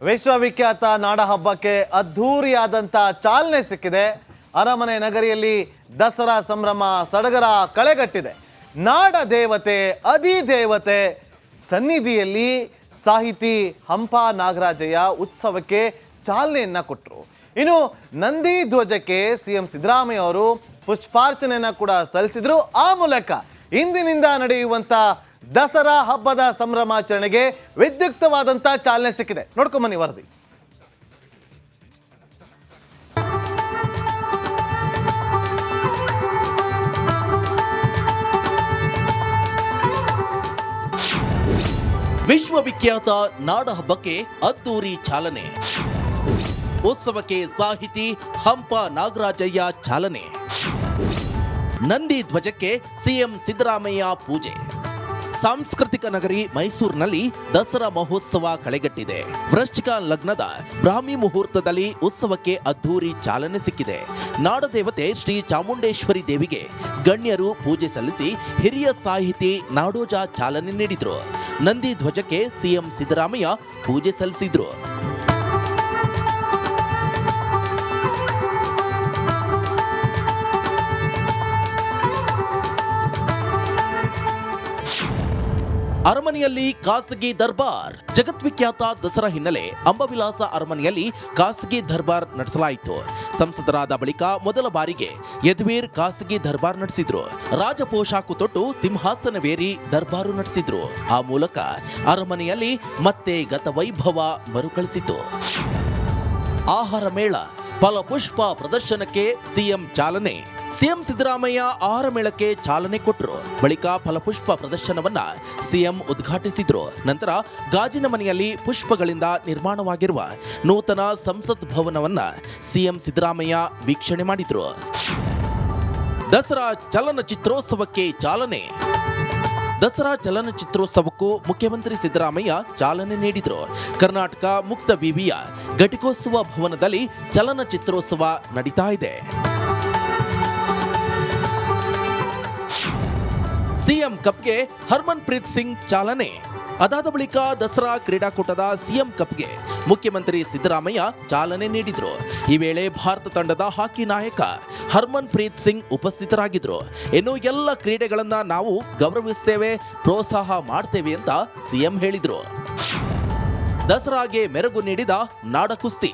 ವಿಶ್ವವಿಖ್ಯಾತ ನಾಡಹಬ್ಬಕ್ಕೆ ಅದ್ಧೂರಿಯಾದಂಥ ಚಾಲನೆ ಸಿಕ್ಕಿದೆ. ಅರಮನೆ ನಗರಿಯಲ್ಲಿ ದಸರಾ ಸಂಭ್ರಮ ಸಡಗರ ಕಳೆಗಟ್ಟಿದೆ. ನಾಡ ದೇವತೆ ಅಧಿದೇವತೆ ಸನ್ನಿಧಿಯಲ್ಲಿ ಸಾಹಿತಿ ಹಂಪ ನಾಗರಾಜಯ್ಯ ಉತ್ಸವಕ್ಕೆ ಚಾಲನೆಯನ್ನ ಕೊಟ್ಟರು. ಇನ್ನು ನಂದಿ ಧ್ವಜಕ್ಕೆ ಸಿಎಂ ಸಿದ್ದರಾಮಯ್ಯ ಅವರು ಪುಷ್ಪಾರ್ಚನೆಯನ್ನ ಕೂಡ ಸಲ್ಲಿಸಿದ್ರು. ಆ ಮೂಲಕ ಇಂದಿನಿಂದ ನಡೆಯುವಂತ ದಸರಾ ಹಬ್ಬದ ಸಂಭ್ರಮಾಚರಣೆಗೆ ವಿದ್ಯುಕ್ತವಾದಂತ ಚಾಲನೆ ಸಿಕ್ಕಿದೆ. ನೋಡ್ಕೊಂಬನ್ನಿ ವರದಿ. ವಿಶ್ವವಿಖ್ಯಾತ ನಾಡಹಬ್ಬಕ್ಕೆ ಅದ್ದೂರಿ ಚಾಲನೆ. ಉತ್ಸವಕ್ಕೆ ಸಾಹಿತಿ ಹಂಪ ನಾಗರಾಜಯ್ಯ ಚಾಲನೆ. ನಂದಿ ಧ್ವಜಕ್ಕೆ ಸಿಎಂ ಸಿದ್ದರಾಮಯ್ಯ ಪೂಜೆ. ಸಾಂಸ್ಕೃತಿಕ ನಗರಿ ಮೈಸೂರಿನಲ್ಲಿ ದಸರಾ ಮಹೋತ್ಸವ ಕಳೆಗಟ್ಟಿದೆ. ವೃಶ್ಚಿಕ ಲಗ್ನದ ಬ್ರಾಹ್ಮಿ ಮುಹೂರ್ತದಲ್ಲಿ ಉತ್ಸವಕ್ಕೆ ಅದ್ಧೂರಿ ಚಾಲನೆ ಸಿಕ್ಕಿದೆ. ನಾಡದೇವತೆ ಶ್ರೀ ಚಾಮುಂಡೇಶ್ವರಿ ದೇವಿಗೆ ಗಣ್ಯರು ಪೂಜೆ ಸಲ್ಲಿಸಿ ಹಿರಿಯ ಸಾಹಿತಿ ನಾಡೋಜ ಚಾಲನೆ ನೀಡಿದ್ರು. ನಂದಿ ಧ್ವಜಕ್ಕೆ ಸಿಎಂ ಸಿದ್ದರಾಮಯ್ಯ ಪೂಜೆ ಸಲ್ಲಿಸಿದ್ರು. ಅರಮನೆಯಲ್ಲಿ ಖಾಸಗಿ ದರ್ಬಾರ್. ಜಗದ್ವಿಖ್ಯಾತ ದಸರಾ ಹಿನ್ನೆಲೆ ಅಂಬಾವಿಲಾಸ ಅರಮನೆಯಲ್ಲಿ ಖಾಸಗಿ ದರ್ಬಾರ್ ನಡೆಸಲಾಯಿತು. ಸಂಸದರಾದ ಬಳಿಕ ಮೊದಲ ಬಾರಿಗೆ ಯದುವೀರ್ ಖಾಸಗಿ ದರ್ಬಾರ್ ನಡೆಸಿದ್ರು. ರಾಜ ಪೋಷಾಕು ತೊಟ್ಟು ಸಿಂಹಾಸನವೇರಿ ದರ್ಬಾರು ನಡೆಸಿದ್ರು. ಆ ಮೂಲಕ ಅರಮನೆಯಲ್ಲಿ ಮತ್ತೆ ಗತವೈಭವ ಮರುಕಳಿಸಿತು. ಆಹಾರ ಮೇಳ, ಫಲಪುಷ್ಪ ಪ್ರದರ್ಶನಕ್ಕೆ ಸಿಎಂ ಚಾಲನೆ. ಸಿಎಂ ಸಿದ್ದರಾಮಯ್ಯ ಆಹಾರ ಮೇಳಕ್ಕೆ ಚಾಲನೆ ಕೊಟ್ಟರು. ಬಳಿಕ ಫಲಪುಷ್ಪ ಪ್ರದರ್ಶನವನ್ನ ಸಿಎಂ ಉದ್ಘಾಟಿಸಿದ್ರು. ನಂತರ ಗಾಜಿನ ಮನೆಯಲ್ಲಿ ಪುಷ್ಪಗಳಿಂದ ನಿರ್ಮಾಣವಾಗಿರುವ ನೂತನ ಸಂಸತ್ ಭವನವನ್ನ ಸಿಎಂ ಸಿದ್ದರಾಮಯ್ಯ ವೀಕ್ಷಣೆ ಮಾಡಿದ್ರು. ದಸರಾ ಚಲನಚಿತ್ರೋತ್ಸವಕ್ಕೆ ಚಾಲನೆ. ದಸರಾ ಚಲನಚಿತ್ರೋತ್ಸವಕ್ಕೂ ಮುಖ್ಯಮಂತ್ರಿ ಸಿದ್ದರಾಮಯ್ಯ ಚಾಲನೆ ನೀಡಿದರು. ಕರ್ನಾಟಕ ಮುಕ್ತ ವಿವಿಯ ಘಟಿಕೋತ್ಸವ ಭವನದಲ್ಲಿ ಚಲನಚಿತ್ರೋತ್ಸವ ನಡೀತಾ ಇದೆ. ಸಿಎಂ ಕಪ್ಗೆ ಹರ್ಮನ್ ಪ್ರೀತ್ ಸಿಂಗ್ ಚಾಲನೆ. ಅದಾದ ಬಳಿಕ ದಸರಾ ಕ್ರೀಡಾಕೂಟದ ಸಿಎಂ ಕಪ್ಗೆ ಮುಖ್ಯಮಂತ್ರಿ ಸಿದ್ದರಾಮಯ್ಯ ಚಾಲನೆ ನೀಡಿದ್ರು. ಈ ವೇಳೆ ಭಾರತ ತಂಡದ ಹಾಕಿ ನಾಯಕ ಹರ್ಮನ್ ಪ್ರೀತ್ ಸಿಂಗ್ ಉಪಸ್ಥಿತರಾಗಿದ್ರು. ಇನ್ನು ಎಲ್ಲ ಕ್ರೀಡೆಗಳನ್ನ ನಾವು ಗೌರವಿಸ್ತೇವೆ, ಪ್ರೋತ್ಸಾಹ ಮಾಡ್ತೇವೆ ಅಂತ ಸಿಎಂ ಹೇಳಿದ್ರು. ದಸರಾಗೆ ಮೆರುಗು ನೀಡಿದ ನಾಡ ಕುಸ್ತಿ.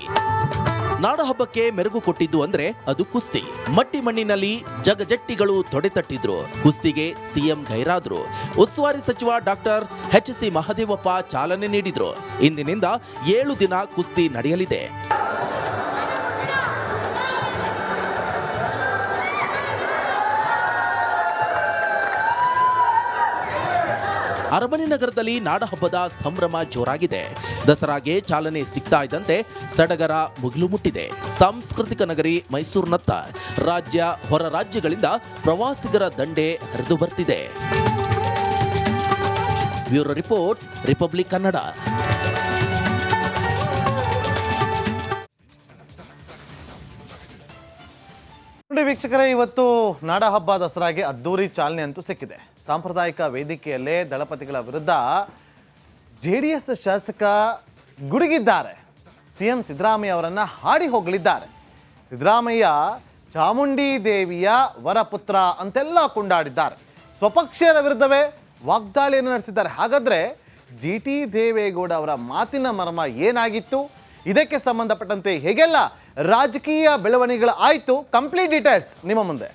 ನಾಡಹಬ್ಬಕ್ಕೆ ಮೆರುಗು ಕೊಟ್ಟಿದ್ದು ಅಂದ್ರೆ ಅದು ಕುಸ್ತಿ. ಮಟ್ಟಿ ಮಣ್ಣಿನಲ್ಲಿ ಜಗಜಟ್ಟಿಗಳು ತೊಡೆತಟ್ಟಿದ್ರು. ಕುಸ್ತಿಗೆ ಸಿಎಂ ಗೈರಾದ್ರು. ಉಸ್ತುವಾರಿ ಸಚಿವ ಡಾಕ್ಟರ್ ಎಚ್.ಸಿ. ಮಹದೇವಪ್ಪ ಚಾಲನೆ ನೀಡಿದ್ರು. ಇಂದಿನಿಂದ 7 ದಿನ ಕುಸ್ತಿ ನಡೆಯಲಿದೆ. ಅರಮನೆ ನಗರದಲ್ಲಿ ನಾಡಹಬ್ಬದ ಸಂಭ್ರಮ ಜೋರಾಗಿದೆ. ದಸರಾಗೆ ಚಾಲನೆ ಸಿಗ್ತಾ ಇದ್ದಂತೆ ಸಡಗರ ಮುಗಿಲು ಮುಟ್ಟಿದೆ. ಸಾಂಸ್ಕೃತಿಕ ನಗರಿ ಮೈಸೂರಿನತ್ತ ರಾಜ್ಯ ಹೊರ ರಾಜ್ಯಗಳಿಂದ ಪ್ರವಾಸಿಗರ ದಂಡೆ ಹರಿದು ಬರ್ತಿದೆ. Bureau report, republic Kannada. ನೋಡಿ ವೀಕ್ಷಕರೇ, ಇವತ್ತು ನಾಡಹಬ್ಬ ದಸರಾಗೆ ಅದ್ದೂರಿ ಚಾಲನೆ ಅಂತೂ ಸಿಕ್ಕಿದೆ. ಸಾಂಪ್ರದಾಯಿಕ ವೇದಿಕೆಯಲ್ಲೇ ದಳಪತಿಗಳ ವಿರುದ್ಧ JDS ಶಾಸಕ ಗುಡುಗಿದ್ದಾರೆ. ಸಿಎಂ ಸಿದ್ದರಾಮಯ್ಯ ಅವರನ್ನ ಹಾಡಿ ಹೋಗಲಿದ್ದಾರೆ. ಸಿದ್ದರಾಮಯ್ಯ ಚಾಮುಂಡಿ ದೇವಿಯ ವರಪುತ್ರ ಅಂತೆಲ್ಲ ಕೊಂಡಾಡಿದ್ದಾರೆ. ಸ್ವಪಕ್ಷೀಯರ ವಿರುದ್ಧವೇ ವಾಗ್ದಾಳಿಯನ್ನು ನಡೆಸಿದ್ದಾರೆ. ಹಾಗಾದ್ರೆ GT ದೇವೇಗೌಡ ಅವರ ಮಾತಿನ ಮರ್ಮ ಏನಾಗಿತ್ತು, ಇದಕ್ಕೆ ಸಂಬಂಧಪಟ್ಟಂತೆ ಹೇಗೆಲ್ಲ ರಾಜಕೀಯ ಬೆಳವಣಿಗೆಗಳು ಆಯಿತು, ಕಂಪ್ಲೀಟ್ ಡೀಟೇಲ್ಸ್ ನಿಮ್ಮ ಮುಂದೆ.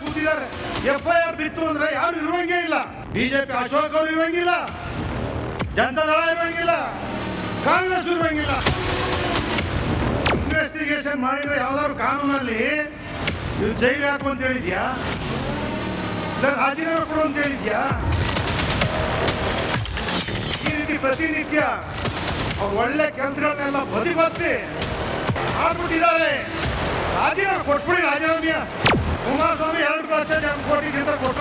ಕೂತಿದ್ದಾರೆ. FIR ಬಿತ್ತು ಅಂದ್ರೆ ಯಾರು ಇರುವಂಗೇ ಇಲ್ಲ. ಬಿಜೆಪಿ ಅಶೋಕ್ ಅವರು ಇರುವಂಗಿಲ್ಲ, ಜನತಾದಳ ಇರುವಂಗಿಲ್ಲ, ಕಾಂಗ್ರೆಸ್ ಇರುವಂಗಿಲ್ಲ. ಇನ್ವೆಸ್ಟಿಗೇಷನ್ ಮಾಡಿದ್ರೆ ಯಾವ್ದಾದ್ರು ಕಾನೂನಲ್ಲಿ ಜೈಲು ಹಾಕು ಅಂತ ಹೇಳಿದ್ಯಾ, ರಾಜೀನಾಮೆ ಕೊಡು ಅಂತ ಹೇಳಿದ್ಯಾ? ಈ ರೀತಿ ಪ್ರತಿನಿತ್ಯ ಅವ್ರು ಒಳ್ಳೆ ಕೆಲಸಗಳನ್ನೆಲ್ಲ ಬದಿಬತ್ತಿ ಮಾಡ್ಬಿಟ್ಟಿದ್ದಾರೆ. ರಾಜೀನಾಮೆ ಕೊಟ್ಬಿಡಿ. ರಾಜೀನಾಮೆಯ ಕುಮಾರಸ್ವಾಮಿ 2 ಲಕ್ಷ ಕೋಟಿಗಿಂತ ಕೊಟ್ಟ.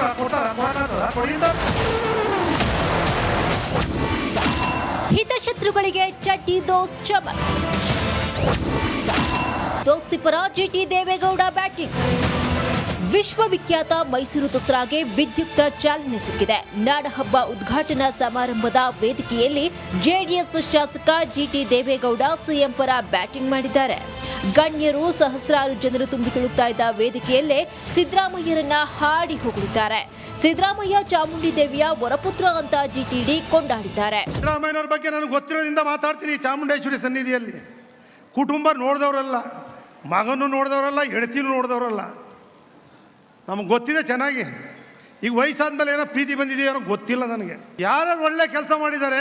ಹಿತಶತ್ರುಗಳಿಗೆ ಚಡ್ಡಿ ದೋಸ್ತ್ ಚಮಕ್. ದೋಸ್ತಿ ಪರ GT ದೇವೇಗೌಡ ಬ್ಯಾಟಿಂಗ್. ವಿಶ್ವವಿಖ್ಯಾತ ಮೈಸೂರು ದಸರಾಗೆ ವಿದ್ಯುಕ್ತ ಚಾಲನೆ ಸಿಕ್ಕಿದೆ. ನಾಡಹಬ್ಬ ಉದ್ಘಾಟನಾ ಸಮಾರಂಭದ ವೇದಿಕೆಯಲ್ಲಿ ಜೆಡಿಎಸ್ ಶಾಸಕ ಜಿಟಿ ದೇವೇಗೌಡ ಸಿಎಂ ಪರ ಬ್ಯಾಟಿಂಗ್ ಮಾಡಿದ್ದಾರೆ. ಗಣ್ಯರು ಸಹಸ್ರಾರು ಜನರು ತುಂಬಿ ತುಳುಕ್ತಾ ಇದ್ದ ವೇದಿಕೆಯಲ್ಲೇ ಸಿದ್ದರಾಮಯ್ಯರನ್ನ ಹಾಡಿ ಹೊಗಳಿದ್ದಾರೆ. ಸಿದ್ದರಾಮಯ್ಯ ಚಾಮುಂಡಿ ದೇವಿಯ ವರಪುತ್ರ ಅಂತ ಜಿಟಿಡಿ ಕೊಂಡಾಡಿದ್ದಾರೆ. ಸಿದ್ದರಾಮಯ್ಯನವ್ರ ಬಗ್ಗೆ ನನಗೆ ಗೊತ್ತಿರೋದ್ರಿಂದ ಮಾತಾಡ್ತೀನಿ. ಚಾಮುಂಡೇಶ್ವರಿ ಸನ್ನಿಧಿಯಲ್ಲಿ ಕುಟುಂಬ ನೋಡಿದವರಲ್ಲ, ಮಗನೂ ನೋಡಿದವರಲ್ಲ, ಹೆಂಡತಿನೂ ನೋಡಿದವರಲ್ಲ. ನಮಗೆ ಗೊತ್ತಿದೆ ಚೆನ್ನಾಗಿ. ಈಗ ವಯಸ್ಸಾದ್ಮೇಲೆ ಏನೋ ಪ್ರೀತಿ ಬಂದಿದೆಯೋ ಏನೋ ಗೊತ್ತಿಲ್ಲ ನನಗೆ. ಯಾರು ಒಳ್ಳೆ ಕೆಲಸ ಮಾಡಿದ್ದಾರೆ,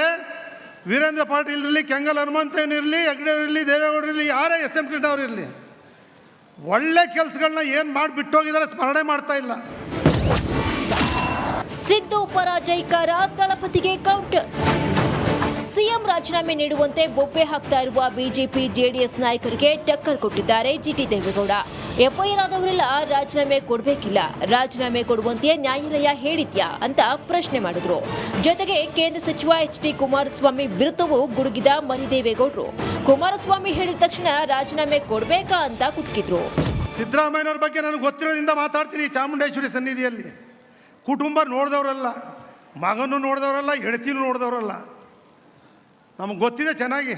ವೀರೇಂದ್ರ ಪಾಟೀಲ್ ಇರಲಿ, ಕೆಂಗಲ್ ಹನುಮಂತಯ್ಯನಿರಲಿ, ಹೆಗ್ಡೆ ಇರಲಿ, ದೇವೇಗೌಡರಿರಲಿ, ಯಾರೇ SM ಕೃಷ್ಣ ಅವರಿರಲಿ, ಒಳ್ಳೆ ಕೆಲಸಗಳನ್ನ ಏನು ಮಾಡಿ ಬಿಟ್ಟೋಗಿದ್ದಾರೆ ಸ್ಮರಣೆ ಮಾಡ್ತಾ ಇಲ್ಲ. ಸಿದ್ದು ಪರ ಜೈಕಾರ, ದಳಪತಿಗೆ ಕೌಂಟರ್. ಸಿಎಂ ರಾಜೀನಾಮೆ ನೀಡುವಂತೆ ಬೊಬ್ಬೆ ಹಾಕ್ತಾ ಇರುವ ಬಿಜೆಪಿ ಜೆಡಿಎಸ್ ನಾಯಕರಿಗೆ ಟಕ್ಕರ್ ಕೊಟ್ಟಿದ್ದಾರೆ ಜಿಟಿ ದೇವೇಗೌಡ. ಎಫ್ಐಆರ್ ಆದವರೆಲ್ಲ ರಾಜೀನಾಮೆ ಕೊಡಬೇಕಿಲ್ಲ, ರಾಜೀನಾಮೆ ಕೊಡುವಂತೆ ನ್ಯಾಯಾಲಯ ಹೇಳಿದ್ಯಾ ಅಂತ ಪ್ರಶ್ನೆ ಮಾಡಿದ್ರು. ಜೊತೆಗೆ ಕೇಂದ್ರ ಸಚಿವ HD ಕುಮಾರಸ್ವಾಮಿ ವಿರುದ್ಧವೂ ಗುಡುಗಿದ ಮರಿದೇವೇಗೌಡರು. ಕುಮಾರಸ್ವಾಮಿ ಹೇಳಿದ ತಕ್ಷಣ ರಾಜೀನಾಮೆ ಕೊಡಬೇಕಾ ಅಂತ ಕುಟುಕಿದ್ರು. ಸಿದ್ದರಾಮಯ್ಯನವ್ರ ಬಗ್ಗೆ ನನಗೆ ಗೊತ್ತಿರೋದ್ರಿಂದ ಮಾತಾಡ್ತೀನಿ. ಚಾಮುಂಡೇಶ್ವರಿ ಸನ್ನಿಧಿಯಲ್ಲಿ ಕುಟುಂಬ ನೋಡಿದವರಲ್ಲ, ಮಗನೂ ನೋಡಿದವರಲ್ಲ, ಹೆಂಡತಿನೂ ನೋಡಿದವರಲ್ಲ. ನಮಗೆ ಗೊತ್ತಿದೆ ಚೆನ್ನಾಗಿ.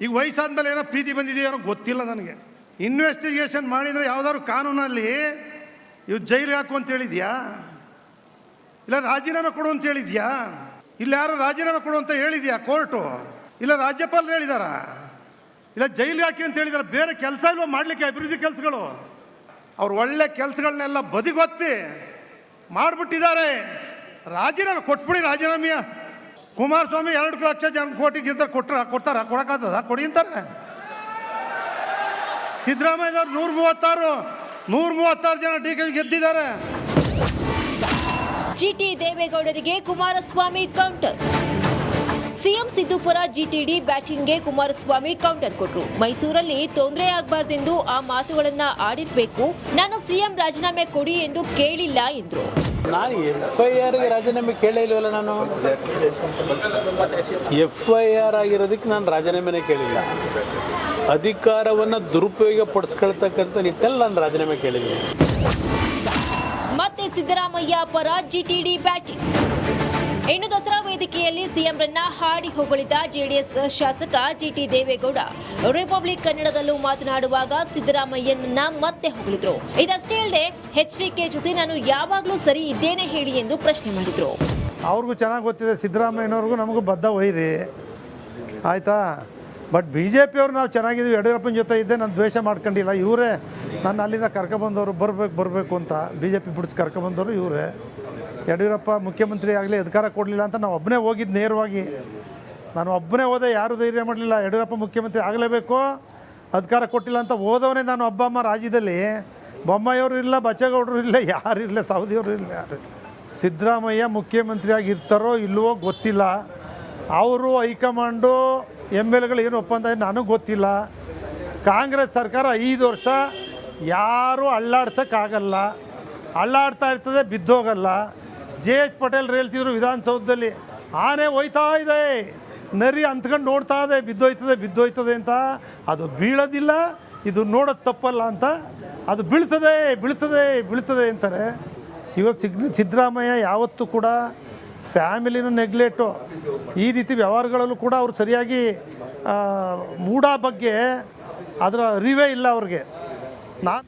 ಈಗ ವಯಸ್ಸಾದ್ಮೇಲೆ ಏನೋ ಪ್ರೀತಿ ಬಂದಿದೆಯೋ ಏನೋ ಗೊತ್ತಿಲ್ಲ ನನಗೆ. ಇನ್ವೆಸ್ಟಿಗೇಷನ್ ಮಾಡಿದರೆ ಯಾವುದಾದ್ರು ಕಾನೂನಲ್ಲಿ ಇವು ಜೈಲಿಗೆ ಹಾಕು ಅಂತ ಹೇಳಿದ್ಯಾ, ಇಲ್ಲ ರಾಜೀನಾಮೆ ಕೊಡು ಅಂತ ಹೇಳಿದ್ಯಾ, ಇಲ್ಲ ಯಾರು ರಾಜೀನಾಮೆ ಕೊಡು ಅಂತ ಹೇಳಿದ್ಯಾ ಕೋರ್ಟು, ಇಲ್ಲ ರಾಜ್ಯಪಾಲರು ಹೇಳಿದಾರ, ಇಲ್ಲ ಜೈಲಿಗೆ ಹಾಕಿ ಅಂತ ಹೇಳಿದಾರೆ. ಬೇರೆ ಕೆಲಸ ಇಲ್ವ ಮಾಡಲಿಕ್ಕೆ ಅಭಿವೃದ್ಧಿ ಕೆಲಸಗಳು? ಅವ್ರು ಒಳ್ಳೆ ಕೆಲಸಗಳನ್ನೆಲ್ಲ ಬದಿಗೊತ್ತಿ ಮಾಡಿಬಿಟ್ಟಿದ್ದಾರೆ. ರಾಜೀನಾಮೆ ಕೊಟ್ಬಿಡಿ. ರಾಜೀನಾಮೆಯ ಕುಮಾರಸ್ವಾಮಿ 2 ಲಕ್ಷ ಜನ ಕೋಟಿಗಿಂತ ಕೊಡ್ತಾರ? ಕೊಡಕ್ಕಾಗ್ತದ? ಕೊಡಿ ಅಂತಾರೆ. ಸಿದ್ದರಾಮಯ್ಯದವ್ರು 136 ಜನ DK ಗೆದ್ದಿದ್ದಾರೆ. ಜಿಟಿ ದೇವೇಗೌಡರಿಗೆ ಕುಮಾರಸ್ವಾಮಿ ಕೌಂಟರ್. ಸಿಎಂ ಸಿದ್ದು ಪರ ಜಿಟಿಡಿ ಬ್ಯಾಟಿಂಗ್ಗೆ ಕುಮಾರಸ್ವಾಮಿ ಕೌಂಟರ್ ಕೊಟ್ರು. ಮೈಸೂರಲ್ಲಿ ತೊಂದರೆ ಆಗಬಾರ್ದೆಂದು ಆ ಮಾತುಗಳನ್ನ ಆಡಿರ್ಬೇಕು. ನಾನು ಸಿಎಂ ರಾಜೀನಾಮೆ ಕೊಡಿ ಎಂದು ಕೇಳಿಲ್ಲ ಎಂದ್ರು. ನಾನು FIRಗೆ ರಾಜೀನಾಮೆ ಕೇಳೇ ಇಲ್ವಲ್ಲ. ನಾನು FIR ಆಗಿರೋದಕ್ಕೆ ನಾನು ರಾಜೀನಾಮೆನೇ ಕೇಳಿಲ್ಲ. ಅಧಿಕಾರವನ್ನು ದುರುಪಯೋಗ ಪಡಿಸ್ಕೊಳ್ತಕ್ಕಂಥ ನಿಟ್ಟಲ್ಲಿ ನಾನು ರಾಜೀನಾಮೆ ಕೇಳಿದ್ದೀನಿ. ಮತ್ತೆ ಸಿದ್ದರಾಮಯ್ಯ ಪರ ಜಿಟಿಡಿ ಬ್ಯಾಟಿಂಗ್. ಇನ್ನು ದಸರಾ ವೇದಿಕೆಯಲ್ಲಿ ಸಿಎಂರನ್ನ ಹಾಡಿ ಹೊಗಳಿದ ಜೆಡಿಎಸ್ ಶಾಸಕ ಜಿಟಿ ದೇವೇಗೌಡ ರಿಪಬ್ಲಿಕ್ ಕನ್ನಡದಲ್ಲೂ ಮಾತನಾಡುವಾಗ ಸಿದ್ದರಾಮಯ್ಯನನ್ನ ಮತ್ತೆ ಹೊಗಳಿದ್ರು. ಇದಷ್ಟೇ ಅಲ್ಲದೆ HDK ಜೊತೆ ನಾನು ಯಾವಾಗಲೂ ಸರಿ ಇದ್ದೇನೆ ಹೇಳಿ ಎಂದು ಪ್ರಶ್ನೆ ಮಾಡಿದ್ರು. ಅವ್ರಿಗೂ ಚೆನ್ನಾಗಿ ಗೊತ್ತಿದೆ, ಸಿದ್ದರಾಮಯ್ಯನವ್ರಿಗೂ ನಮಗೂ ಬದ್ಧ ವೈರಿ ಆಯಿತಾ. ಬಟ್ BJP ಅವ್ರು ನಾವು ಚೆನ್ನಾಗಿದ್ದೀವಿ. ಯಡಿಯೂರಪ್ಪನ ಜೊತೆ ಇದ್ದೆ, ನಾನು ದ್ವೇಷ ಮಾಡ್ಕೊಂಡಿಲ್ಲ. ಇವರೇ ನನ್ನ ಅಲ್ಲಿಂದ ಕರ್ಕೊಬಂದವರು, ಬರಬೇಕು ಅಂತ BJP ಬಿಡಿಸಿ ಕರ್ಕೊಬಂದವರು ಇವರೇ. ಯಡಿಯೂರಪ್ಪ ಮುಖ್ಯಮಂತ್ರಿ ಆಗಲಿ ಅಧಿಕಾರ ಕೊಡಲಿಲ್ಲ ಅಂತ ನಾವು ಒಬ್ಬನೇ ಹೋಗಿದ್ದು ನೇರವಾಗಿ. ನಾನು ಒಬ್ಬನೇ ಹೋದೆ, ಯಾರೂ ಧೈರ್ಯ ಮಾಡಲಿಲ್ಲ. ಯಡಿಯೂರಪ್ಪ ಮುಖ್ಯಮಂತ್ರಿ ಆಗಲೇಬೇಕು, ಅಧಿಕಾರ ಕೊಟ್ಟಿಲ್ಲ ಅಂತ ಹೋದವನೇ ನಾನು ಒಬ್ಬಮ್ಮ. ರಾಜ್ಯದಲ್ಲಿ ಬೊಮ್ಮಾಯಿಯವರು ಇಲ್ಲ, ಬಚ್ಚೇಗೌಡರು ಇಲ್ಲ, ಯಾರು ಇಲ್ಲ, ಸೌದಿಯವರು ಇಲ್ಲ, ಯಾರು. ಸಿದ್ದರಾಮಯ್ಯ ಮುಖ್ಯಮಂತ್ರಿಯಾಗಿ ಇರ್ತಾರೋ ಇಲ್ಲವೋ ಗೊತ್ತಿಲ್ಲ. ಅವರು ಹೈಕಮಾಂಡು MLAಗಳು ಏನು ಒಪ್ಪಂದ ನನಗೆ ಗೊತ್ತಿಲ್ಲ. ಕಾಂಗ್ರೆಸ್ ಸರ್ಕಾರ 5 ವರ್ಷ ಯಾರೂ ಅಳ್ಳಾಡ್ಸೋಕ್ಕಾಗಲ್ಲ, ಅಳ್ಳಾಡ್ತಾ ಇರ್ತದೆ, ಬಿದ್ದೋಗಲ್ಲ. JH ಪಟೇಲ್ರು ಹೇಳ್ತಿದ್ರು ವಿಧಾನಸೌಧದಲ್ಲಿ, ಆನೆ ಹೋಯ್ತಾ ಇದೆ, ನರಿ ಅಂತ್ಕೊಂಡು ನೋಡ್ತಾ ಇದೆ, ಬಿದ್ದೋಯ್ತದೆ ಅಂತ. ಅದು ಬೀಳೋದಿಲ್ಲ, ಇದು ನೋಡೋದು ತಪ್ಪಲ್ಲ ಅಂತ. ಅದು ಬೀಳ್ತದೆ ಅಂತಾರೆ. ಇವತ್ತು ಸಿದ್ದರಾಮಯ್ಯ ಯಾವತ್ತೂ ಕೂಡ ಫ್ಯಾಮಿಲಿನೂ ನೆಗ್ಲೆಕ್ಟು, ಈ ರೀತಿ ವ್ಯವಹಾರಗಳಲ್ಲೂ ಕೂಡ ಅವ್ರು ಸರಿಯಾಗಿ ಮೂಢ ಬಗ್ಗೆ ಅದರ ಅರಿವೇ ಇಲ್ಲ ಅವ್ರಿಗೆ. ನಾನು